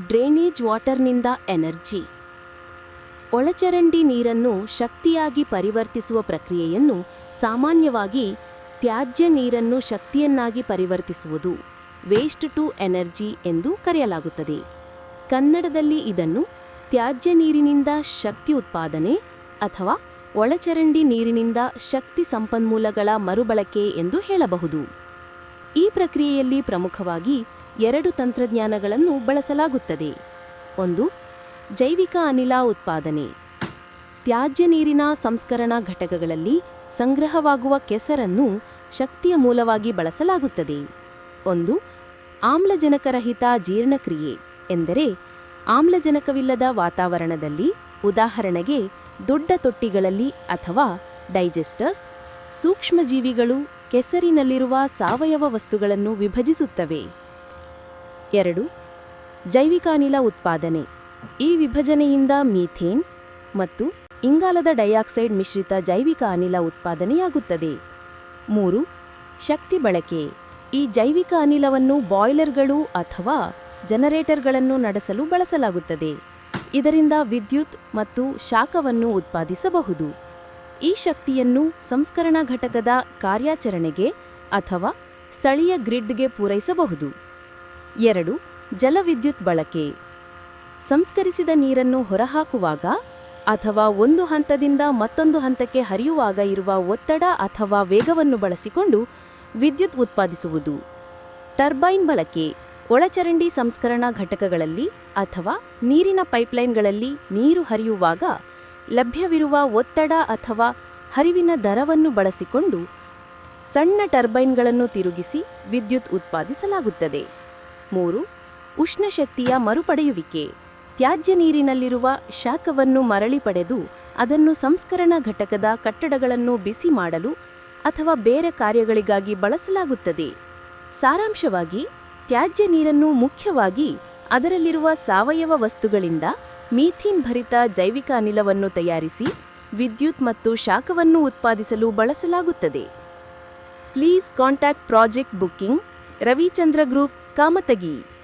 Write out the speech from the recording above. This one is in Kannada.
Drainage ವಾಟರ್ನಿಂದ energy. ಒಳಚರಂಡಿ ನೀರನ್ನು ಶಕ್ತಿಯಾಗಿ ಪರಿವರ್ತಿಸುವ ಪ್ರಕ್ರಿಯೆಯನ್ನು ಸಾಮಾನ್ಯವಾಗಿ ತ್ಯಾಜ್ಯ ನೀರನ್ನು ಶಕ್ತಿಯನ್ನಾಗಿ ಪರಿವರ್ತಿಸುವುದು ವೇಸ್ಟ್ ಟು ಎನರ್ಜಿ ಎಂದು ಕರೆಯಲಾಗುತ್ತದೆ. ಕನ್ನಡದಲ್ಲಿ ಇದನ್ನು ತ್ಯಾಜ್ಯ ನೀರಿನಿಂದ ಶಕ್ತಿ ಉತ್ಪಾದನೆ ಅಥವಾ ಒಳಚರಂಡಿ ನೀರಿನಿಂದ ಶಕ್ತಿ ಸಂಪನ್ಮೂಲಗಳ ಮರುಬಳಕೆ ಎಂದು ಹೇಳಬಹುದು. ಈ ಪ್ರಕ್ರಿಯೆಯಲ್ಲಿ ಪ್ರಮುಖವಾಗಿ 2 ತಂತ್ರಜ್ಞಾನಗಳನ್ನು ಬಳಸಲಾಗುತ್ತದೆ. 1. ಜೈವಿಕ ಅನಿಲ ಉತ್ಪಾದನೆ. ತ್ಯಾಜ್ಯ ನೀರಿನ ಸಂಸ್ಕರಣಾ ಘಟಕಗಳಲ್ಲಿ ಸಂಗ್ರಹವಾಗುವ ಕೆಸರನ್ನು ಶಕ್ತಿಯ ಮೂಲವಾಗಿ ಬಳಸಲಾಗುತ್ತದೆ. 1. ಆಮ್ಲಜನಕರಹಿತ ಜೀರ್ಣಕ್ರಿಯೆ ಎಂದರೆ ಆಮ್ಲಜನಕವಿಲ್ಲದ ವಾತಾವರಣದಲ್ಲಿ, ಉದಾಹರಣೆಗೆ ದೊಡ್ಡ ತೊಟ್ಟಿಗಳಲ್ಲಿ ಅಥವಾ ಡೈಜೆಸ್ಟರ್ಸ್, ಸೂಕ್ಷ್ಮಜೀವಿಗಳು ಕೆಸರಿನಲ್ಲಿರುವ ಸಾವಯವ ವಸ್ತುಗಳನ್ನು ವಿಭಜಿಸುತ್ತವೆ. 2. ಜೈವಿಕ ಅನಿಲ ಉತ್ಪಾದನೆ. ಈ ವಿಭಜನೆಯಿಂದ ಮೀಥೇನ್ ಮತ್ತು ಇಂಗಾಲದ ಡೈಆಕ್ಸೈಡ್ ಮಿಶ್ರಿತ ಜೈವಿಕ ಅನಿಲ ಉತ್ಪಾದನೆಯಾಗುತ್ತದೆ. 3. ಶಕ್ತಿ ಬಳಕೆ. ಈ ಜೈವಿಕ ಅನಿಲವನ್ನು ಬಾಯ್ಲರ್ಗಳು ಅಥವಾ ಜನರೇಟರ್ಗಳನ್ನು ನಡೆಸಲು ಬಳಸಲಾಗುತ್ತದೆ. ಇದರಿಂದ ವಿದ್ಯುತ್ ಮತ್ತು ಶಾಖವನ್ನು ಉತ್ಪಾದಿಸಬಹುದು. ಈ ಶಕ್ತಿಯನ್ನು ಸಂಸ್ಕರಣಾ ಘಟಕದ ಕಾರ್ಯಾಚರಣೆಗೆ ಅಥವಾ ಸ್ಥಳೀಯ ಗ್ರಿಡ್ಗೆ ಪೂರೈಸಬಹುದು. 2. ಜಲವಿದ್ಯುತ್ ಬಳಕೆ. ಸಂಸ್ಕರಿಸಿದ ನೀರನ್ನು ಹೊರಹಾಕುವಾಗ ಅಥವಾ ಒಂದು ಹಂತದಿಂದ ಮತ್ತೊಂದು ಹಂತಕ್ಕೆ ಹರಿಯುವಾಗ ಇರುವ ಒತ್ತಡ ಅಥವಾ ವೇಗವನ್ನು ಬಳಸಿಕೊಂಡು ವಿದ್ಯುತ್ ಉತ್ಪಾದಿಸುವುದು. ಟರ್ಬೈನ್ ಬಳಕೆ. ಒಳಚರಂಡಿ ಸಂಸ್ಕರಣಾ ಘಟಕಗಳಲ್ಲಿ ಅಥವಾ ನೀರಿನ ಪೈಪ್ಲೈನ್ಗಳಲ್ಲಿ ನೀರು ಹರಿಯುವಾಗ ಲಭ್ಯವಿರುವ ಒತ್ತಡ ಅಥವಾ ಹರಿವಿನ ದರವನ್ನು ಬಳಸಿಕೊಂಡು ಸಣ್ಣ ಟರ್ಬೈನ್ಗಳನ್ನು ತಿರುಗಿಸಿ ವಿದ್ಯುತ್ ಉತ್ಪಾದಿಸಲಾಗುತ್ತದೆ. 3. ಉಷ್ಣಶಕ್ತಿಯ ಮರುಪಡೆಯುವಿಕೆ. ತ್ಯಾಜ್ಯ ನೀರಿನಲ್ಲಿರುವ ಶಾಖವನ್ನು ಮರಳಿ ಪಡೆದು ಅದನ್ನು ಸಂಸ್ಕರಣಾ ಘಟಕದ ಕಟ್ಟಡಗಳನ್ನು ಬಿಸಿ ಮಾಡಲು ಅಥವಾ ಬೇರೆ ಕಾರ್ಯಗಳಿಗಾಗಿ ಬಳಸಲಾಗುತ್ತದೆ. ಸಾರಾಂಶವಾಗಿ, ತ್ಯಾಜ್ಯ ನೀರನ್ನು ಮುಖ್ಯವಾಗಿ ಅದರಲ್ಲಿರುವ ಸಾವಯವ ವಸ್ತುಗಳಿಂದ ಮೀಥೇನ್ ಭರಿತ ಜೈವಿಕ ಅನಿಲವನ್ನು ತಯಾರಿಸಿ ವಿದ್ಯುತ್ ಮತ್ತು ಶಾಖವನ್ನು ಉತ್ಪಾದಿಸಲು ಬಳಸಲಾಗುತ್ತದೆ. Please contact project booking, Ravichandra group, ಕಾಮತಗಿ.